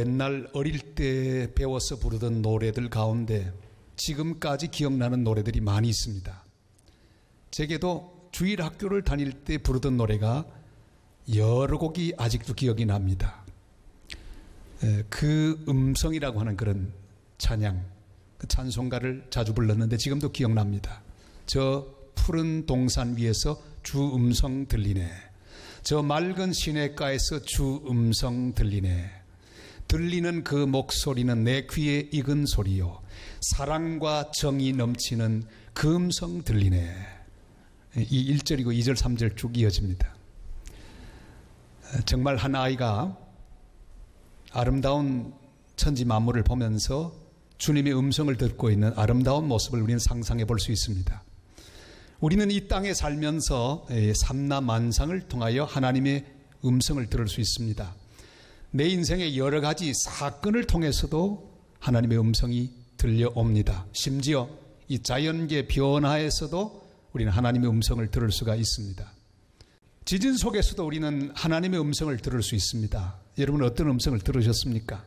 옛날 어릴 때 배워서 부르던 노래들 가운데 지금까지 기억나는 노래들이 많이 있습니다. 제게도 주일 학교를 다닐 때 부르던 노래가 여러 곡이 아직도 기억이 납니다. 그 음성이라고 하는 그런 찬양, 그 찬송가를 자주 불렀는데 지금도 기억납니다. 저 푸른 동산 위에서 주 음성 들리네. 저 맑은 시냇가에서 주 음성 들리네. 들리는 그 목소리는 내 귀에 익은 소리요. 사랑과 정이 넘치는 그 음성 들리네. 이 1절이고 2절 3절 쭉 이어집니다. 정말 한 아이가 아름다운 천지 만물을 보면서 주님의 음성을 듣고 있는 아름다운 모습을 우리는 상상해 볼 수 있습니다. 우리는 이 땅에 살면서 삼라만상을 통하여 하나님의 음성을 들을 수 있습니다. 내 인생의 여러 가지 사건을 통해서도 하나님의 음성이 들려옵니다. 심지어 이 자연계 변화에서도 우리는 하나님의 음성을 들을 수가 있습니다. 지진 속에서도 우리는 하나님의 음성을 들을 수 있습니다. 여러분 어떤 음성을 들으셨습니까?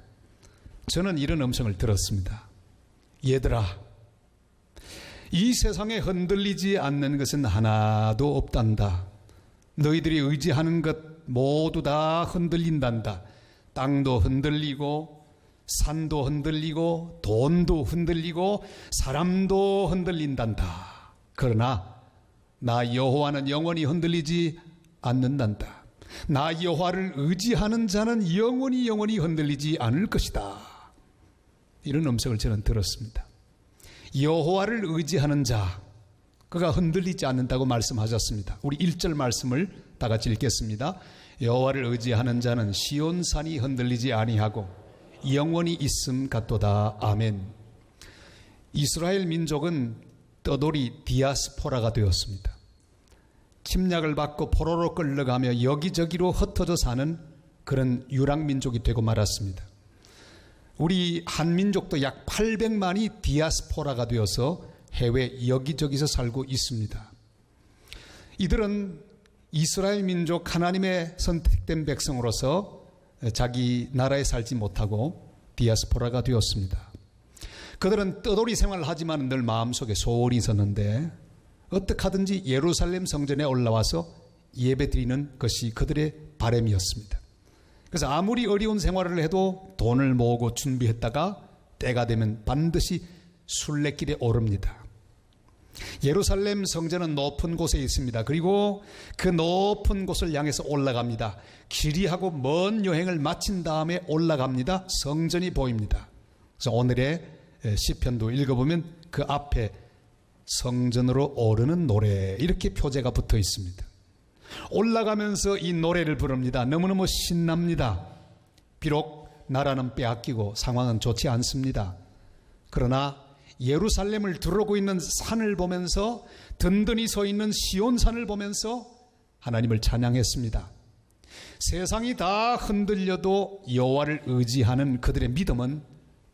저는 이런 음성을 들었습니다. 얘들아, 이 세상에 흔들리지 않는 것은 하나도 없단다. 너희들이 의지하는 것 모두 다 흔들린단다. 땅도 흔들리고 산도 흔들리고 돈도 흔들리고 사람도 흔들린단다. 그러나 나 여호와는 영원히 흔들리지 않는단다. 나 여호와를 의지하는 자는 영원히 흔들리지 않을 것이다. 이런 음성을 저는 들었습니다. 여호와를 의지하는 자, 그가 흔들리지 않는다고 말씀하셨습니다. 우리 1절 말씀을 다 같이 읽겠습니다. 여호와를 의지하는 자는 시온산이 흔들리지 아니하고 영원히 있음 같도다. 아멘. 이스라엘 민족은 떠돌이 디아스포라가 되었습니다. 침략을 받고 포로로 끌려가며 여기저기로 흩어져 사는 그런 유랑민족이 되고 말았습니다. 우리 한민족도 약 800만이 디아스포라가 되어서 해외 여기저기서 살고 있습니다. 이들은 이스라엘 민족 하나님의 선택된 백성으로서 자기 나라에 살지 못하고 디아스포라가 되었습니다. 그들은 떠돌이 생활을 하지만 늘 마음속에 소원이 있었는데 어떻게 하든지 예루살렘 성전에 올라와서 예배드리는 것이 그들의 바람이었습니다. 그래서 아무리 어려운 생활을 해도 돈을 모으고 준비했다가 때가 되면 반드시 순례길에 오릅니다. 예루살렘 성전은 높은 곳에 있습니다. 그리고 그 높은 곳을 향해서 올라갑니다. 기리하고 먼 여행을 마친 다음에 올라갑니다. 성전이 보입니다. 그래서 오늘의 시편도 읽어보면 그 앞에 성전으로 오르는 노래 이렇게 표제가 붙어 있습니다. 올라가면서 이 노래를 부릅니다. 너무너무 신납니다. 비록 나라는 빼앗기고 상황은 좋지 않습니다. 그러나 예루살렘을 두르고 있는 산을 보면서 든든히 서 있는 시온산을 보면서 하나님을 찬양했습니다. 세상이 다 흔들려도 여호와를 의지하는 그들의 믿음은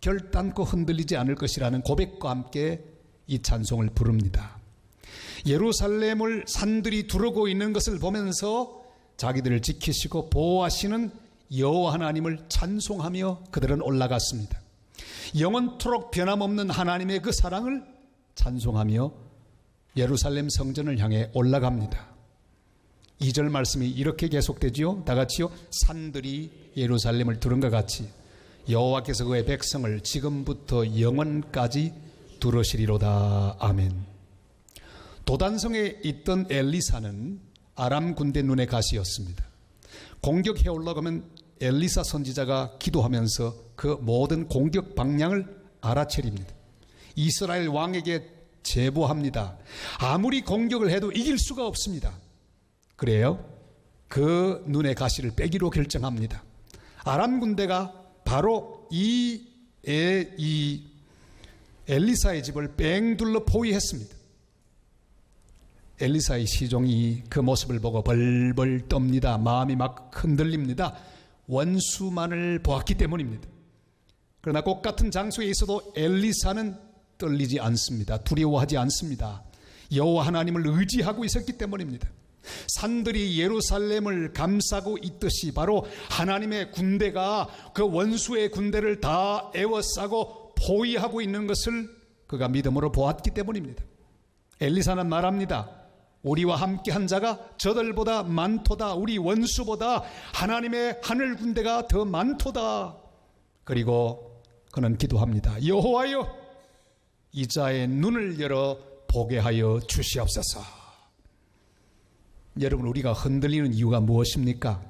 결단코 흔들리지 않을 것이라는 고백과 함께 이 찬송을 부릅니다. 예루살렘을 산들이 두르고 있는 것을 보면서 자기들을 지키시고 보호하시는 여호와 하나님을 찬송하며 그들은 올라갔습니다. 영원토록 변함없는 하나님의 그 사랑을 찬송하며 예루살렘 성전을 향해 올라갑니다. 2절 말씀이 이렇게 계속되지요. 다 같이요. 산들이 예루살렘을 두른 것 같이 여호와께서 그의 백성을 지금부터 영원까지 두르시리로다. 아멘. 도단성에 있던 엘리사는 아람 군대 눈의 가시였습니다. 공격해 올라가면 엘리사 선지자가 기도하면서 그 모든 공격 방향을 알아차립니다. 이스라엘 왕에게 제보합니다. 아무리 공격을 해도 이길 수가 없습니다. 그래요. 그 눈의 가시를 빼기로 결정합니다. 아람 군대가 바로 이 엘리사의 집을 뺑 둘러 포위했습니다. 엘리사의 시종이 그 모습을 보고 벌벌 떱니다. 마음이 막 흔들립니다. 원수만을 보았기 때문입니다. 그러나 꼭 같은 장소에 있어도 엘리사는 떨리지 않습니다. 두려워하지 않습니다. 여호와 하나님을 의지하고 있었기 때문입니다. 산들이 예루살렘을 감싸고 있듯이 바로 하나님의 군대가 그 원수의 군대를 다 에워싸고 포위하고 있는 것을 그가 믿음으로 보았기 때문입니다. 엘리사는 말합니다. 우리와 함께 한 자가 저들보다 많도다. 우리 원수보다 하나님의 하늘 군대가 더 많도다. 그리고 그는 기도합니다. 여호와여, 이 자의 눈을 열어 보게 하여 주시옵소서. 여러분, 우리가 흔들리는 이유가 무엇입니까?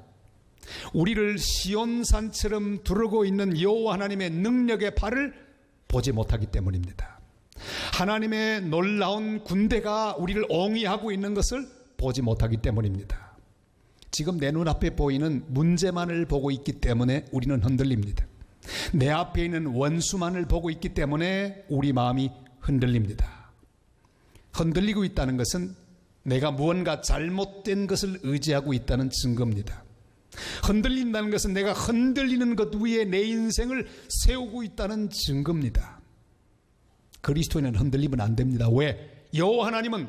우리를 시온산처럼 두르고 있는 여호와 하나님의 능력의 발을 보지 못하기 때문입니다. 하나님의 놀라운 군대가 우리를 옹이하고 있는 것을 보지 못하기 때문입니다. 지금 내 눈앞에 보이는 문제만을 보고 있기 때문에 우리는 흔들립니다. 내 앞에 있는 원수만을 보고 있기 때문에 우리 마음이 흔들립니다. 흔들리고 있다는 것은 내가 무언가 잘못된 것을 의지하고 있다는 증거입니다. 흔들린다는 것은 내가 흔들리는 것 위에 내 인생을 세우고 있다는 증거입니다. 그리스도인은 흔들리면 안 됩니다. 왜? 여호와 하나님은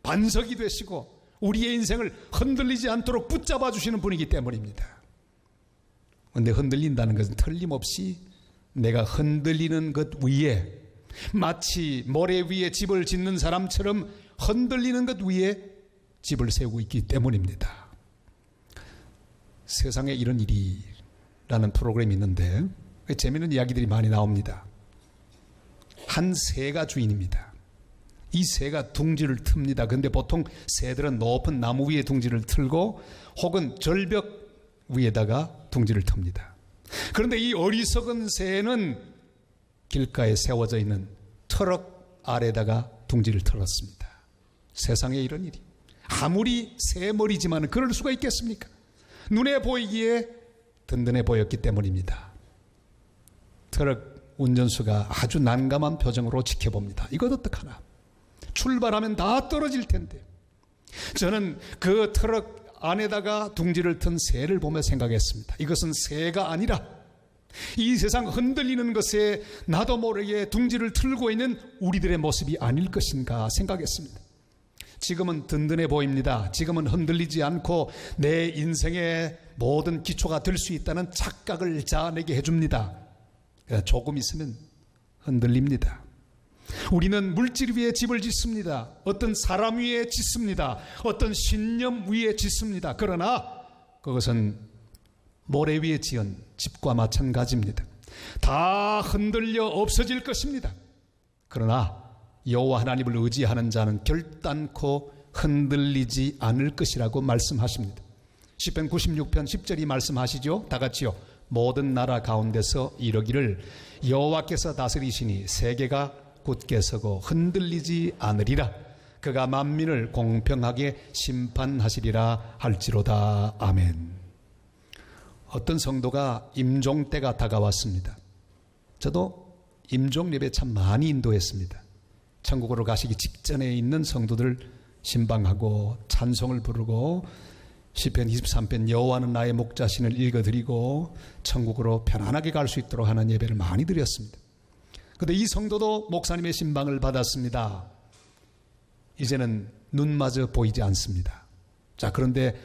반석이 되시고 우리의 인생을 흔들리지 않도록 붙잡아 주시는 분이기 때문입니다. 그런데 흔들린다는 것은 틀림없이 내가 흔들리는 것 위에, 마치 모래 위에 집을 짓는 사람처럼 흔들리는 것 위에 집을 세우고 있기 때문입니다. 세상에 이런 일이라는 프로그램이 있는데 재미있는 이야기들이 많이 나옵니다. 한 새가 주인입니다. 이 새가 둥지를 틉니다. 그런데 보통 새들은 높은 나무 위에 둥지를 틀고 혹은 절벽 위에다가 둥지를 틉니다. 그런데 이 어리석은 새는 길가에 세워져 있는 트럭 아래다가 둥지를 틀었습니다. 세상에 이런 일이, 아무리 새 머리지만 그럴 수가 있겠습니까? 눈에 보이기에 든든해 보였기 때문입니다. 트럭 운전수가 아주 난감한 표정으로 지켜봅니다. 이것 어떡하나? 출발하면 다 떨어질 텐데. 저는 그 트럭 안에다가 둥지를 튼 새를 보며 생각했습니다. 이것은 새가 아니라 이 세상 흔들리는 것에 나도 모르게 둥지를 틀고 있는 우리들의 모습이 아닐 것인가 생각했습니다. 지금은 든든해 보입니다. 지금은 흔들리지 않고 내 인생의 모든 기초가 될 수 있다는 착각을 자아내게 해줍니다. 조금 있으면 흔들립니다. 우리는 물질 위에 집을 짓습니다. 어떤 사람 위에 짓습니다. 어떤 신념 위에 짓습니다. 그러나 그것은 모래 위에 지은 집과 마찬가지입니다. 다 흔들려 없어질 것입니다. 그러나 여호와 하나님을 의지하는 자는 결단코 흔들리지 않을 것이라고 말씀하십니다. 시편 96편 10절이 말씀하시죠. 다 같이요. 모든 나라 가운데서 이러기를 여호와께서 다스리시니 세계가 굳게 서고 흔들리지 않으리라. 그가 만민을 공평하게 심판하시리라 할지로다. 아멘. 어떤 성도가 임종 때가 다가왔습니다. 저도 임종 예배 참 많이 인도했습니다. 천국으로 가시기 직전에 있는 성도들 신방하고 찬송을 부르고 시편 23편 여호와는 나의 목자신을 읽어드리고 천국으로 편안하게 갈 수 있도록 하는 예배를 많이 드렸습니다. 그런데 이 성도도 목사님의 신방을 받았습니다. 이제는 눈마저 보이지 않습니다. 자, 그런데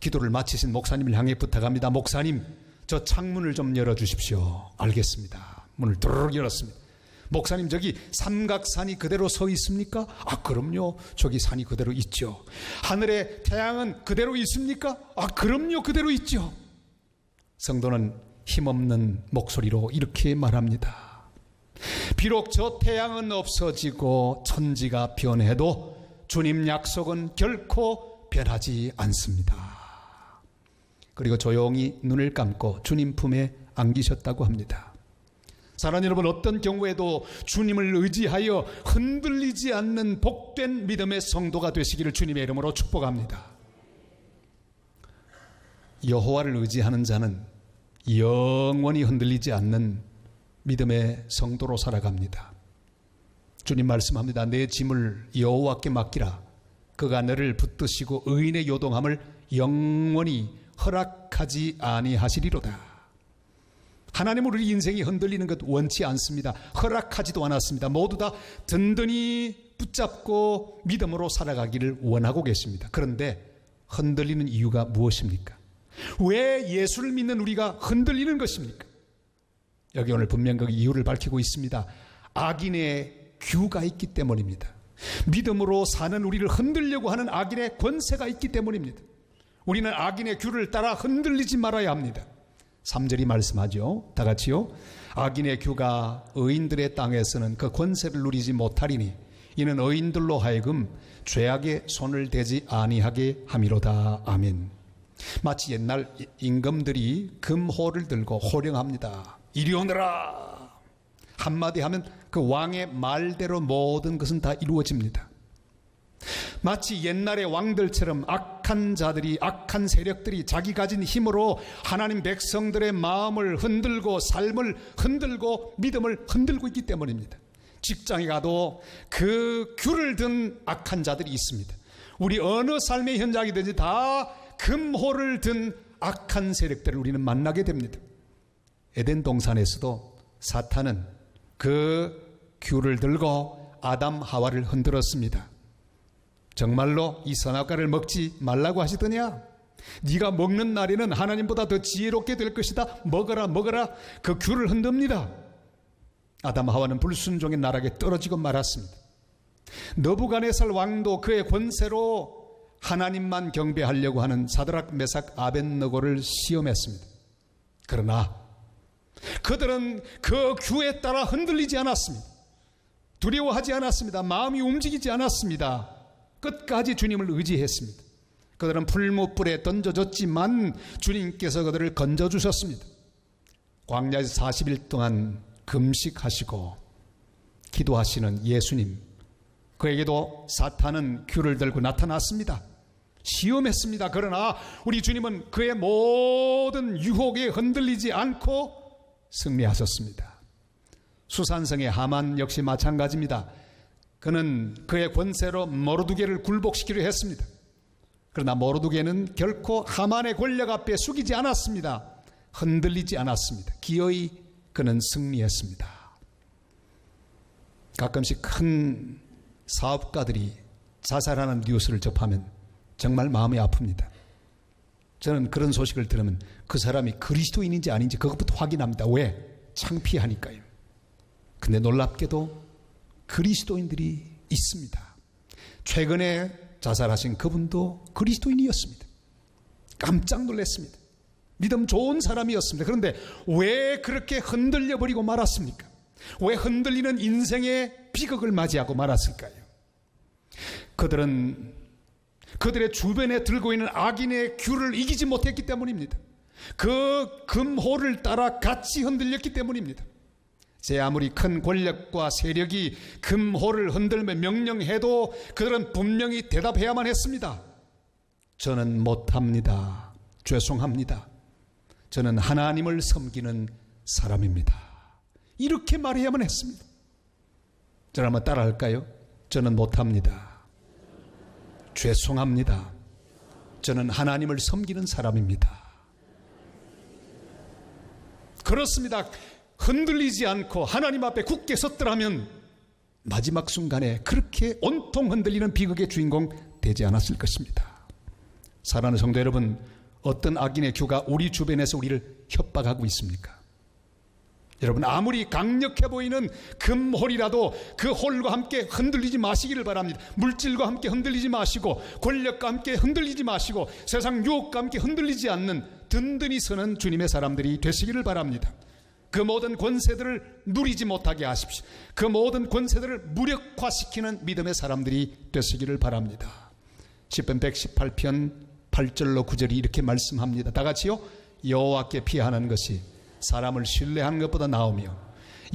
기도를 마치신 목사님을 향해 부탁합니다. 목사님, 저 창문을 좀 열어주십시오. 알겠습니다. 문을 드르륵 열었습니다. 목사님, 저기 삼각산이 그대로 서 있습니까? 아, 그럼요. 저기 산이 그대로 있죠. 하늘에 태양은 그대로 있습니까? 아, 그럼요. 그대로 있죠. 성도는 힘없는 목소리로 이렇게 말합니다. 비록 저 태양은 없어지고 천지가 변해도 주님 약속은 결코 변하지 않습니다. 그리고 조용히 눈을 감고 주님 품에 안기셨다고 합니다. 사랑하는 여러분, 어떤 경우에도 주님을 의지하여 흔들리지 않는 복된 믿음의 성도가 되시기를 주님의 이름으로 축복합니다. 여호와를 의지하는 자는 영원히 흔들리지 않는 믿음의 성도로 살아갑니다. 주님 말씀합니다. 내 짐을 여호와께 맡기라. 그가 너를 붙드시고 의인의 요동함을 영원히 허락하지 아니하시리로다. 하나님은 우리 인생이 흔들리는 것 원치 않습니다. 허락하지도 않았습니다. 모두 다 든든히 붙잡고 믿음으로 살아가기를 원하고 계십니다. 그런데 흔들리는 이유가 무엇입니까? 왜 예수를 믿는 우리가 흔들리는 것입니까? 여기 오늘 분명 그 이유를 밝히고 있습니다. 악인의 규가 있기 때문입니다. 믿음으로 사는 우리를 흔들려고 하는 악인의 권세가 있기 때문입니다. 우리는 악인의 규를 따라 흔들리지 말아야 합니다. 3절이 말씀하죠. 다 같이요. 악인의 규가 의인들의 땅에서는 그 권세를 누리지 못하리니 이는 의인들로 하여금 죄악에 손을 대지 아니하게 함이로다. 아멘. 마치 옛날 임금들이 금호를 들고 호령합니다. 이리 오너라. 한마디 하면 그 왕의 말대로 모든 것은 다 이루어집니다. 마치 옛날의 왕들처럼 악한 자들이, 악한 세력들이 자기 가진 힘으로 하나님 백성들의 마음을 흔들고 삶을 흔들고 믿음을 흔들고 있기 때문입니다. 직장에 가도 그 규를 든 악한 자들이 있습니다. 우리 어느 삶의 현장이든지 다 금호를 든 악한 세력들을 우리는 만나게 됩니다. 에덴 동산에서도 사탄은 그 규를 들고 아담 하와를 흔들었습니다. 정말로 이 선악과를 먹지 말라고 하시더냐? 네가 먹는 날에는 하나님보다 더 지혜롭게 될 것이다. 먹어라 먹어라. 그 규를 흔듭니다. 아담 하와는 불순종의 나락에 떨어지고 말았습니다. 너부갓네살 왕도 그의 권세로 하나님만 경배하려고 하는 사드락 메삭 아벳느고를 시험했습니다. 그러나 그들은 그 규에 따라 흔들리지 않았습니다. 두려워하지 않았습니다. 마음이 움직이지 않았습니다. 끝까지 주님을 의지했습니다. 그들은 풀무불에 던져졌지만 주님께서 그들을 건져주셨습니다. 광야에서 40일 동안 금식하시고 기도하시는 예수님, 그에게도 사탄은 규를 들고 나타났습니다. 시험했습니다. 그러나 우리 주님은 그의 모든 유혹에 흔들리지 않고 승리하셨습니다. 수산성의 하만 역시 마찬가지입니다. 그는 그의 권세로 모르드게를 굴복시키려 했습니다. 그러나 모르드게는 결코 하만의 권력 앞에 숙이지 않았습니다. 흔들리지 않았습니다. 기어이 그는 승리했습니다. 가끔씩 큰 사업가들이 자살하는 뉴스를 접하면 정말 마음이 아픕니다. 저는 그런 소식을 들으면 그 사람이 그리스도인인지 아닌지 그것부터 확인합니다. 왜? 창피하니까요. 근데 놀랍게도 그리스도인들이 있습니다. 최근에 자살하신 그분도 그리스도인이었습니다. 깜짝 놀랐습니다. 믿음 좋은 사람이었습니다. 그런데 왜 그렇게 흔들려 버리고 말았습니까? 왜 흔들리는 인생의 비극을 맞이하고 말았을까요? 그들은 그들의 주변에 들고 있는 악인의 규를 이기지 못했기 때문입니다. 그 금호를 따라 같이 흔들렸기 때문입니다. 제 아무리 큰 권력과 세력이 금호를 흔들며 명령해도 그들은 분명히 대답해야만 했습니다. 저는 못합니다. 죄송합니다. 저는 하나님을 섬기는 사람입니다. 이렇게 말해야만 했습니다. 저를 한번 따라할까요? 저는 못합니다. 죄송합니다. 저는 하나님을 섬기는 사람입니다. 그렇습니다. 흔들리지 않고 하나님 앞에 굳게 섰더라면 마지막 순간에 그렇게 온통 흔들리는 비극의 주인공 되지 않았을 것입니다. 사랑하는 성도 여러분, 어떤 악인의 규가 우리 주변에서 우리를 협박하고 있습니까? 여러분, 아무리 강력해 보이는 금홀이라도 그 홀과 함께 흔들리지 마시기를 바랍니다. 물질과 함께 흔들리지 마시고, 권력과 함께 흔들리지 마시고, 세상 유혹과 함께 흔들리지 않는 든든히 서는 주님의 사람들이 되시기를 바랍니다. 그 모든 권세들을 누리지 못하게 하십시오. 그 모든 권세들을 무력화시키는 믿음의 사람들이 되시기를 바랍니다. 시편 118편 8절로 9절이 이렇게 말씀합니다. 다 같이요. 여호와께 피하는 것이 사람을 신뢰하는 것보다 나으며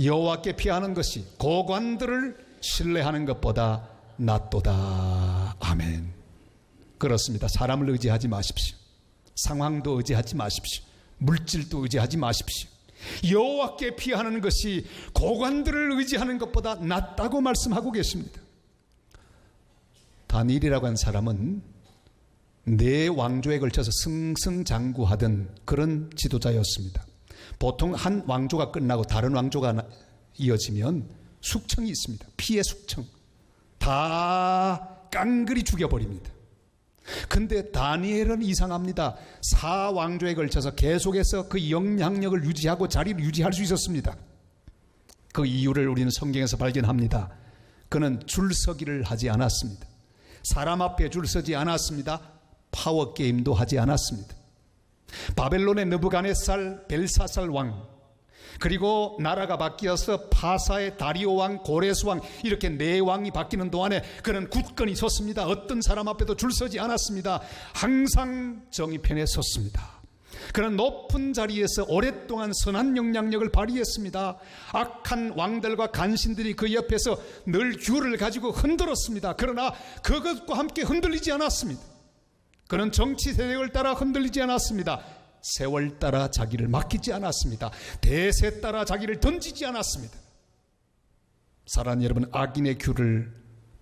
여호와께 피하는 것이 고관들을 신뢰하는 것보다 낫도다. 아멘. 그렇습니다. 사람을 의지하지 마십시오. 상황도 의지하지 마십시오. 물질도 의지하지 마십시오. 여호와께 피하는 것이 고관들을 의지하는 것보다 낫다고 말씀하고 계십니다. 다니엘이라고 한 사람은 4왕조에 걸쳐서 승승장구하던 그런 지도자였습니다. 보통 한 왕조가 끝나고 다른 왕조가 이어지면 숙청이 있습니다. 피해 숙청. 다 깡그리 죽여버립니다. 근데 다니엘은 이상합니다. 4왕조에 걸쳐서 계속해서 그 영향력을 유지하고 자리를 유지할 수 있었습니다. 그 이유를 우리는 성경에서 발견합니다. 그는 줄서기를 하지 않았습니다. 사람 앞에 줄 서지 않았습니다. 파워게임도 하지 않았습니다. 바벨론의 느부갓네살, 벨사살 왕, 그리고 나라가 바뀌어서 파사의 다리오 왕, 고레스 왕, 이렇게 4왕이 바뀌는 동안에 그는 굳건히 섰습니다. 어떤 사람 앞에도 줄 서지 않았습니다. 항상 정의 편에 섰습니다. 그는 높은 자리에서 오랫동안 선한 영향력을 발휘했습니다. 악한 왕들과 간신들이 그 옆에서 늘 규를 가지고 흔들었습니다. 그러나 그것과 함께 흔들리지 않았습니다. 그는 정치 세력을 따라 흔들리지 않았습니다. 세월 따라 자기를 맡기지 않았습니다. 대세 따라 자기를 던지지 않았습니다. 사랑하는 여러분, 악인의 규를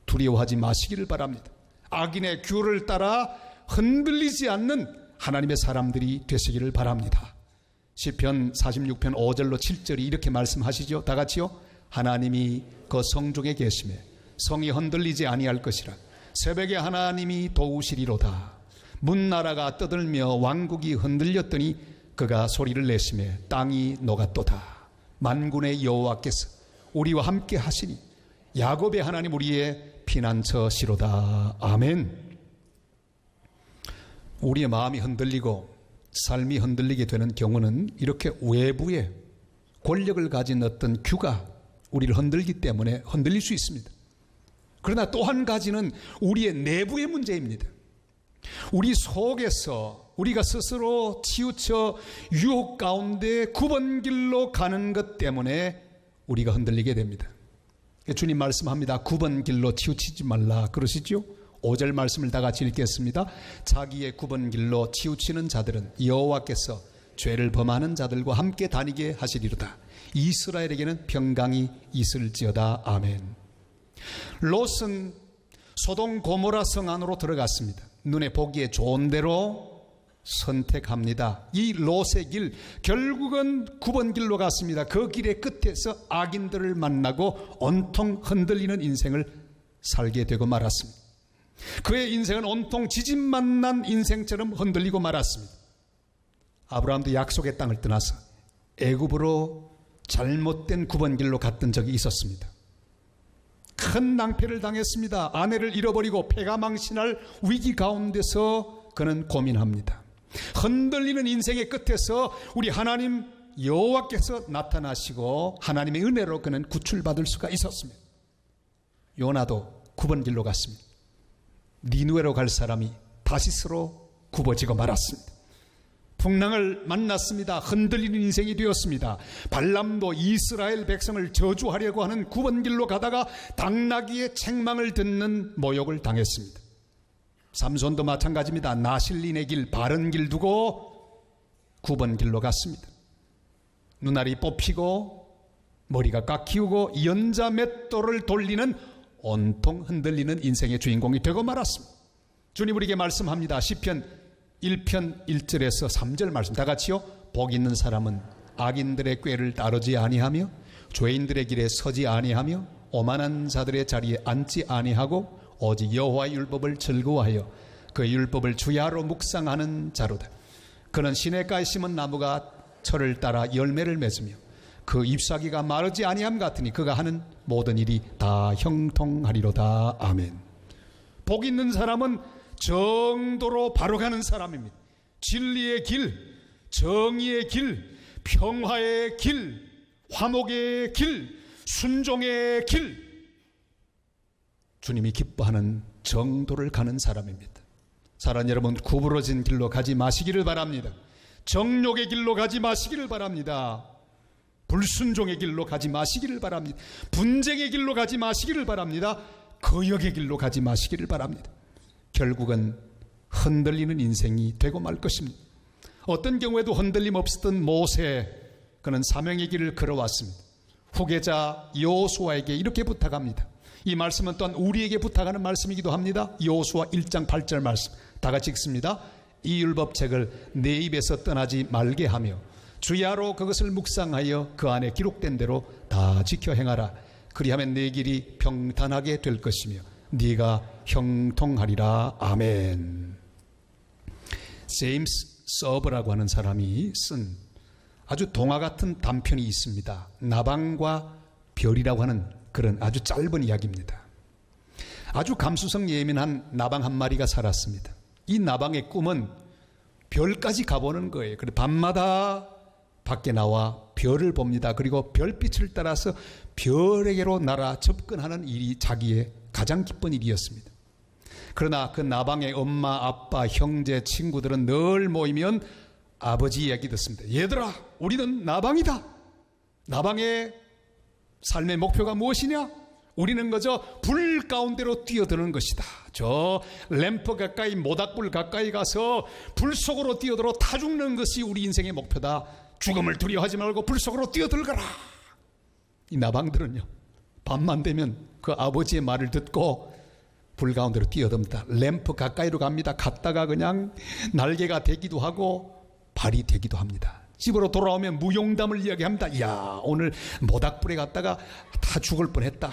두려워하지 마시기를 바랍니다. 악인의 규를 따라 흔들리지 않는 하나님의 사람들이 되시기를 바랍니다. 시편 46편 5절로 7절이 이렇게 말씀하시죠. 다 같이요. 하나님이 그 성중에 계시매 성이 흔들리지 아니할 것이라. 새벽에 하나님이 도우시리로다. 문나라가 떠들며 왕국이 흔들렸더니 그가 소리를 내시매 땅이 녹았도다. 만군의 여호와께서 우리와 함께 하시니 야곱의 하나님 우리의 피난처시로다. 아멘. 우리의 마음이 흔들리고 삶이 흔들리게 되는 경우는 이렇게 외부에 권력을 가진 어떤 규가 우리를 흔들기 때문에 흔들릴 수 있습니다. 그러나 또 한 가지는 우리의 내부의 문제입니다. 우리 속에서 우리가 스스로 치우쳐 유혹 가운데 굽은 길로 가는 것 때문에 우리가 흔들리게 됩니다. 주님 말씀합니다. 굽은 길로 치우치지 말라 그러시죠? 5절 말씀을 다 같이 읽겠습니다. 자기의 굽은 길로 치우치는 자들은 여호와께서 죄를 범하는 자들과 함께 다니게 하시리로다. 이스라엘에게는 평강이 있을지어다. 아멘. 롯은 소돔 고모라 성 안으로 들어갔습니다. 눈에 보기에 좋은 대로 선택합니다. 이 롯의 길, 결국은 9번 길로 갔습니다. 그 길의 끝에서 악인들을 만나고 온통 흔들리는 인생을 살게 되고 말았습니다. 그의 인생은 온통 지진만난 인생처럼 흔들리고 말았습니다. 아브라함도 약속의 땅을 떠나서 애굽으로 잘못된 9번 길로 갔던 적이 있었습니다. 큰 낭패를 당했습니다. 아내를 잃어버리고 패가 망신할 위기 가운데서 그는 고민합니다. 흔들리는 인생의 끝에서 우리 하나님 여호와께서 나타나시고 하나님의 은혜로 그는 구출받을 수가 있었습니다. 요나도 9번 길로 갔습니다. 니누에로 갈 사람이 다시스로 굽어지고 말았습니다. 풍랑을 만났습니다. 흔들리는 인생이 되었습니다. 발람도 이스라엘 백성을 저주하려고 하는 9번 길로 가다가 당나귀의 책망을 듣는 모욕을 당했습니다. 삼손도 마찬가지입니다. 나실린의 길, 바른 길 두고 9번 길로 갔습니다. 눈알이 뽑히고 머리가 깎이고 연자 맷돌을 돌리는 온통 흔들리는 인생의 주인공이 되고 말았습니다. 주님 우리에게 말씀합니다. 시편 1편 1절에서 3절 말씀 다 같이요. 복 있는 사람은 악인들의 꾀를 따르지 아니하며 죄인들의 길에 서지 아니하며 오만한 자들의 자리에 앉지 아니하고 오직 여호와의 율법을 즐거워하여 그 율법을 주야로 묵상하는 자로다. 그는 시냇가에 심은 나무가 철을 따라 열매를 맺으며 그 잎사귀가 마르지 아니함 같으니 그가 하는 모든 일이 다 형통하리로다. 아멘. 복 있는 사람은 정도로 바로 가는 사람입니다. 진리의 길, 정의의 길, 평화의 길, 화목의 길, 순종의 길, 주님이 기뻐하는 정도를 가는 사람입니다. 사랑하는 여러분, 구부러진 길로 가지 마시기를 바랍니다. 정욕의 길로 가지 마시기를 바랍니다. 불순종의 길로 가지 마시기를 바랍니다. 분쟁의 길로 가지 마시기를 바랍니다. 거역의 길로 가지 마시기를 바랍니다. 결국은 흔들리는 인생이 되고 말 것입니다. 어떤 경우에도 흔들림 없었던 모세, 그는 사명의 길을 걸어왔습니다. 후계자 여호수아에게 이렇게 부탁합니다. 이 말씀은 또한 우리에게 부탁하는 말씀이기도 합니다. 여호수아 1장 8절 말씀 다 같이 읽습니다. 이 율법책을 내 입에서 떠나지 말게 하며 주야로 그것을 묵상하여 그 안에 기록된 대로 다 지켜 행하라. 그리하면 내 길이 평탄하게 될 것이며 네가 형통하리라. 아멘. 제임스 서브라고 하는 사람이 쓴 아주 동화 같은 단편이 있습니다. 나방과 별이라고 하는 그런 아주 짧은 이야기입니다. 아주 감수성 예민한 나방 한 마리가 살았습니다. 이 나방의 꿈은 별까지 가보는 거예요. 그리고 밤마다 밖에 나와 별을 봅니다. 그리고 별빛을 따라서 별에게로 날아 접근하는 일이 자기의 가장 기쁜 일이었습니다. 그러나 그 나방의 엄마, 아빠, 형제, 친구들은 늘 모이면 아버지 이야기 듣습니다. 얘들아, 우리는 나방이다. 나방의 삶의 목표가 무엇이냐? 우리는 그저 불 가운데로 뛰어드는 것이다. 저 램프 가까이, 모닥불 가까이 가서 불 속으로 뛰어들어 타 죽는 것이 우리 인생의 목표다. 죽음을 두려워하지 말고 불 속으로 뛰어들거라. 이 나방들은요, 밤만 되면 그 아버지의 말을 듣고 불 가운데로 뛰어듭니다. 램프 가까이로 갑니다. 갔다가 그냥 날개가 되기도 하고 발이 되기도 합니다. 집으로 돌아오면 무용담을 이야기합니다. 이야, 오늘 모닥불에 갔다가 다 죽을 뻔했다. 야,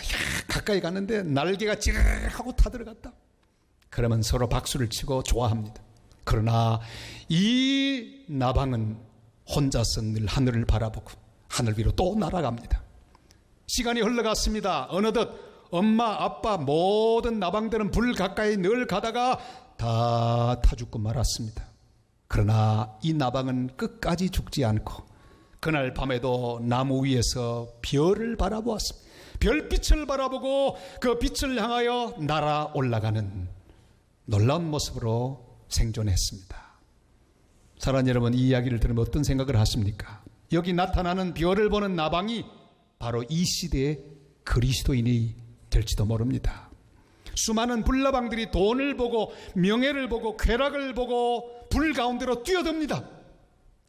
가까이 갔는데 날개가 찌르르하고 타들어갔다. 그러면 서로 박수를 치고 좋아합니다. 그러나 이 나방은 혼자서 늘 하늘을 바라보고 하늘 위로 또 날아갑니다. 시간이 흘러갔습니다. 어느덧 엄마, 아빠, 모든 나방들은 불 가까이 늘 가다가 다 타 죽고 말았습니다. 그러나 이 나방은 끝까지 죽지 않고 그날 밤에도 나무 위에서 별을 바라보았습니다. 별빛을 바라보고 그 빛을 향하여 날아 올라가는 놀라운 모습으로 생존했습니다. 사랑하는 여러분, 이 이야기를 들으면 어떤 생각을 하십니까? 여기 나타나는 별을 보는 나방이 바로 이 시대의 그리스도인이 될지도 모릅니다. 수많은 불나방들이 돈을 보고 명예를 보고 쾌락을 보고 불 가운데로 뛰어듭니다.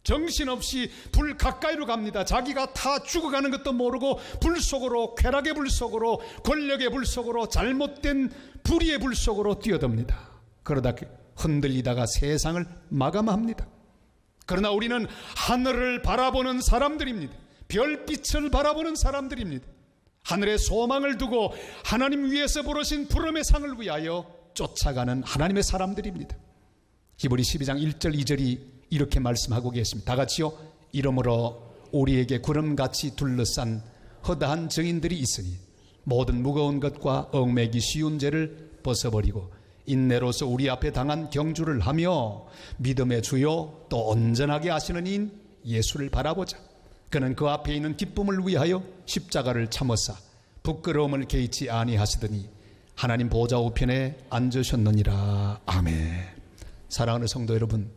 정신없이 불 가까이로 갑니다. 자기가 다 죽어가는 것도 모르고 불 속으로, 쾌락의 불 속으로, 권력의 불 속으로, 잘못된 불의의 불 속으로 뛰어듭니다. 그러다 흔들리다가 세상을 마감합니다. 그러나 우리는 하늘을 바라보는 사람들입니다. 별빛을 바라보는 사람들입니다. 하늘에 소망을 두고 하나님 위에서 부르신 부름의 상을 위하여 쫓아가는 하나님의 사람들입니다. 히브리 12장 1절 2절이 이렇게 말씀하고 계십니다. 다 같이요. 이러므로 우리에게 구름같이 둘러싼 허다한 증인들이 있으니 모든 무거운 것과 얽매기 쉬운 죄를 벗어버리고 인내로서 우리 앞에 당한 경주를 하며 믿음의 주요 또 온전하게 하시는 이인 예수를 바라보자. 그는 그 앞에 있는 기쁨을 위하여 십자가를 참으사 부끄러움을 개의치 아니하시더니 하나님 보좌 우편에 앉으셨느니라. 아멘. 사랑하는 성도 여러분,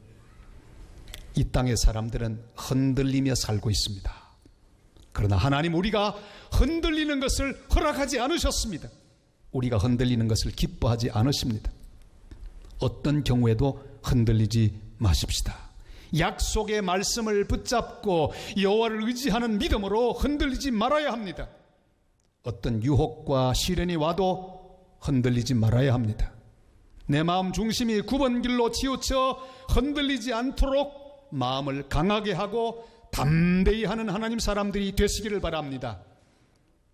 이 땅의 사람들은 흔들리며 살고 있습니다. 그러나 하나님, 우리가 흔들리는 것을 허락하지 않으셨습니다. 우리가 흔들리는 것을 기뻐하지 않으십니다. 어떤 경우에도 흔들리지 마십시다. 약속의 말씀을 붙잡고 여호와를 의지하는 믿음으로 흔들리지 말아야 합니다. 어떤 유혹과 시련이 와도 흔들리지 말아야 합니다. 내 마음 중심이 굽은 길로 치우쳐 흔들리지 않도록 마음을 강하게 하고 담대히 하는 하나님 사람들이 되시기를 바랍니다.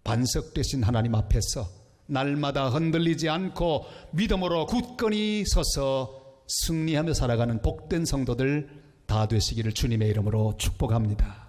반석 되신 하나님 앞에서 날마다 흔들리지 않고 믿음으로 굳건히 서서 승리하며 살아가는 복된 성도들 다 되시기를 주님의 이름으로 축복합니다.